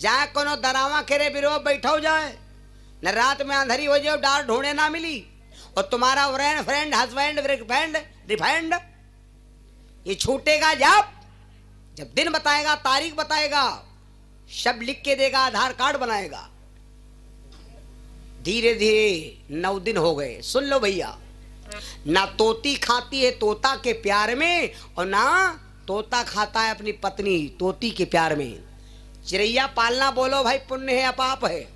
जाए कोनो दरावा खेरे बिरो बैठो जाए न रात में अंधेरी हो जाए डाल ढूंढे ना मिली और तुम्हारा फ्रेंड हस्बैंड रिफाइंड ये छूटेगा जब दिन बताएगा तारीख बताएगा सब लिख के देगा आधार कार्ड बनाएगा। धीरे धीरे 9 दिन हो गए। सुन लो भैया, ना तोती खाती है तोता के प्यार में और ना तोता खाता है अपनी पत्नी तोती के प्यार में। चिड़ैया पालना बोलो भाई पुण्य है या पाप है?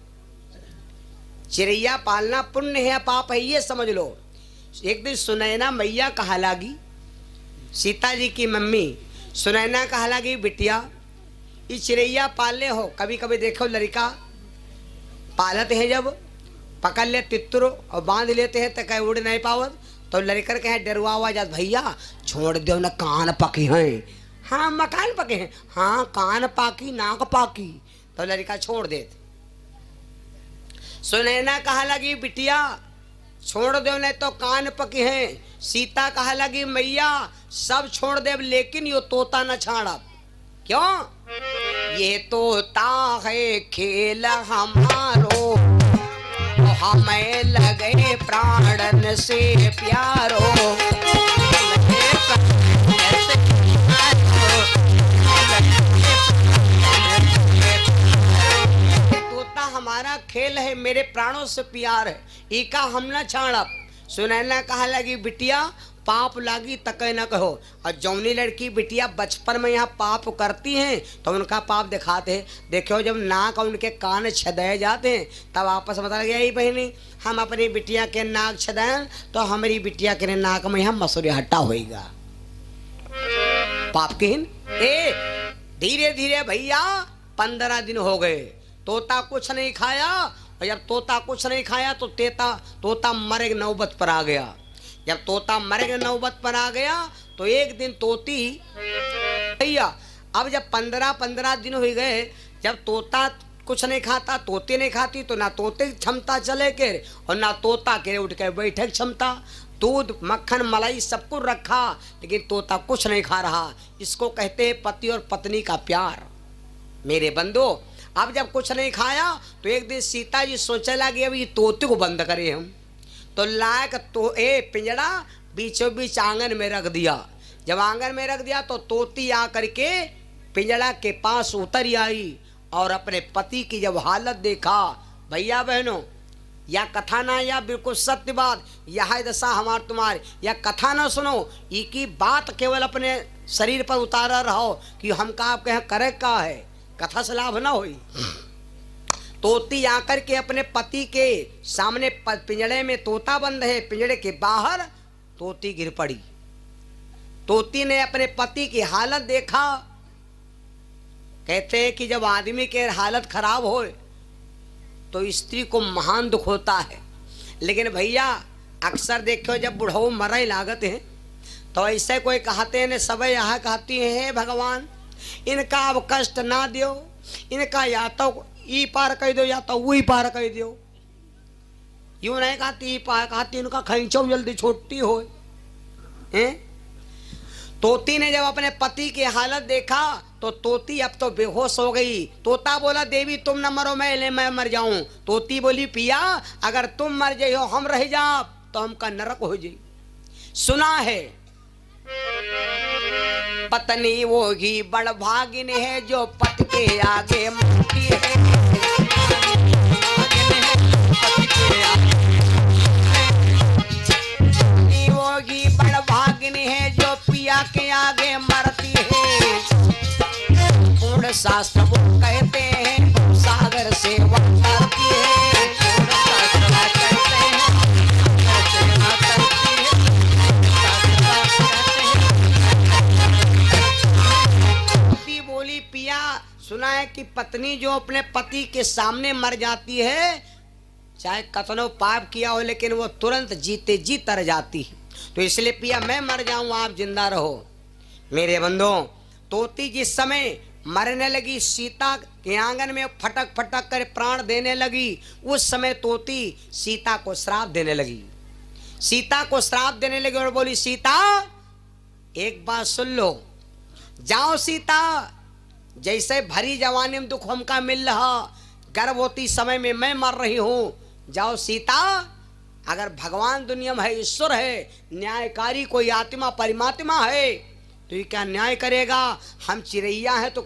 चिड़ैया पालना पुण्य है या पाप है ये समझ लो। एक दिन सुनैना मैया कहा लागी, सीता जी की मम्मी सुनैना कहा लागी बिटिया ये चिड़ैया पालने हो। कभी कभी देखो लड़का पालते हैं जब पकड़ ले तितरो और बांध लेते हैं तो कहीं उड़ नहीं पावत तो लड़कर कहे डरवा हुआ जात भैया छोड़ दो ना कान पकी हैं। हाँ मकान पके हैं, हाँ कान पाकी नाक पाकी तो लड़का छोड़ देते। सुनैना कहा लगी बिटिया छोड़ दो नहीं तो कान पके हैं। सीता कहा लगी मैया सब छोड़ दे लेकिन यो तोता न छाड़ा। क्यों? ये तोता है खेल हमारो हमें लगे प्राणन से प्यारो। तोता हमारा खेल है मेरे प्राणों से प्यार है इका हम न छाड़ब। सुनैना कहा लगी बिटिया पाप लागी तके न कहो। और जौनी लड़की बिटिया बचपन में यहाँ पाप करती हैं तो उनका पाप दिखाते हैं। देखो जब नाक और उनके कान छदाए जाते हैं तब आपस में बता लगे यही बहनी हम अपनी बिटिया के नाक छदाएं तो हमारी बिटिया के नाक में यहाँ मसूरी हट्टा होएगा। पाप किन ए धीरे धीरे भैया 15 दिन हो गए तोता कुछ नहीं खाया। और जब तोता कुछ नहीं खाया तो तोता मरे नौबत पर आ गया। जब तोता मरे नौबत पर आ गया तो एक दिन तोती भैया अब जब 15 दिन हो गए जब तोता कुछ नहीं खाता तोते नहीं खाती तो ना तोते क्षमता चले के और ना तोता के उठ के बैठे क्षमता। दूध मक्खन मलाई सब कुछ रखा लेकिन तोता कुछ नहीं खा रहा। इसको कहते हैं पति और पत्नी का प्यार। मेरे बंधु अब जब कुछ नहीं खाया तो एक दिन सीता जी सोचे लगी अब ये तोते को बंद करें हम तो लायक तो पिंजड़ा बीचों बीच आंगन में रख दिया। जब आंगन में रख दिया तो तोती आ करके पिंजड़ा के पास उतर आई और अपने पति की जब हालत देखा। भैया बहनों या कथा ना या बिल्कुल सत्य बात यह दशा हमार तुम्हारे या कथा ना सुनो ये की बात केवल अपने शरीर पर उतारा रहो कि हम का आप कहें करे का है कथा से लाभ ना हुई। तोती आकर के अपने पति के सामने पिंजड़े में तोता बंद है पिंजड़े के बाहर तोती गिर पड़ी। तोती ने अपने पति की हालत देखा। कहते हैं कि जब आदमी के हालत खराब हो तो स्त्री को महान दुख होता है। लेकिन भैया अक्सर देखो जब बुढ़ऊ मरई लागत है तो ऐसे कोई कहते हैं सब यहाँ कहती है भगवान इनका अब कष्ट ना दियो इनका या तो ई पार कह दो या तो वही पार कह दो। यूं नहीं कहती पार कहती इनका खींचो जल्दी छोटी हो। तोती ने जब अपने पति की हालत देखा तो तोती अब तो बेहोश हो गई। तोता बोला देवी तुम न मरो मैं मर जाऊं। तोती बोली पिया अगर तुम मर जाइयो हम रह जाओ तो हमका नरक हो जाए। सुना है पत्नी वो ही बड़ भागिन है जो पति के आगे मरती है। पत्नी वो ही बड़ भागिन है जो पिया के आगे मरती है। पूर्ण शास्त्र वो कहते हैं सागर से वो तरती है। सुना है कि पत्नी जो अपने पति के सामने मर जाती है चाहे कतनो पाप किया हो लेकिन वो तुरंत जीते जी तर जाती है। तो इसलिए पिया मैं मर जाऊं आप जिंदा रहो। मेरे बंधुओं तोती जिस समय मरने लगी सीता के आंगन में फटक फटक कर प्राण देने लगी उस समय तोती सीता को श्राप देने लगी। सीता को श्राप देने लगी और बोली सीता एक बात सुन लो। जाओ सीता जैसे भरी जवानी में दुख हमका मिल रहा, गर्भवती समय में मैं मर रही हूं। जाओ सीता, अगर भगवान दुनिया में है, ईश्वर है, न्यायकारी कोई आत्मा परमात्मा है, तो ये क्या न्याय करेगा? हम चिड़ैया हैं तो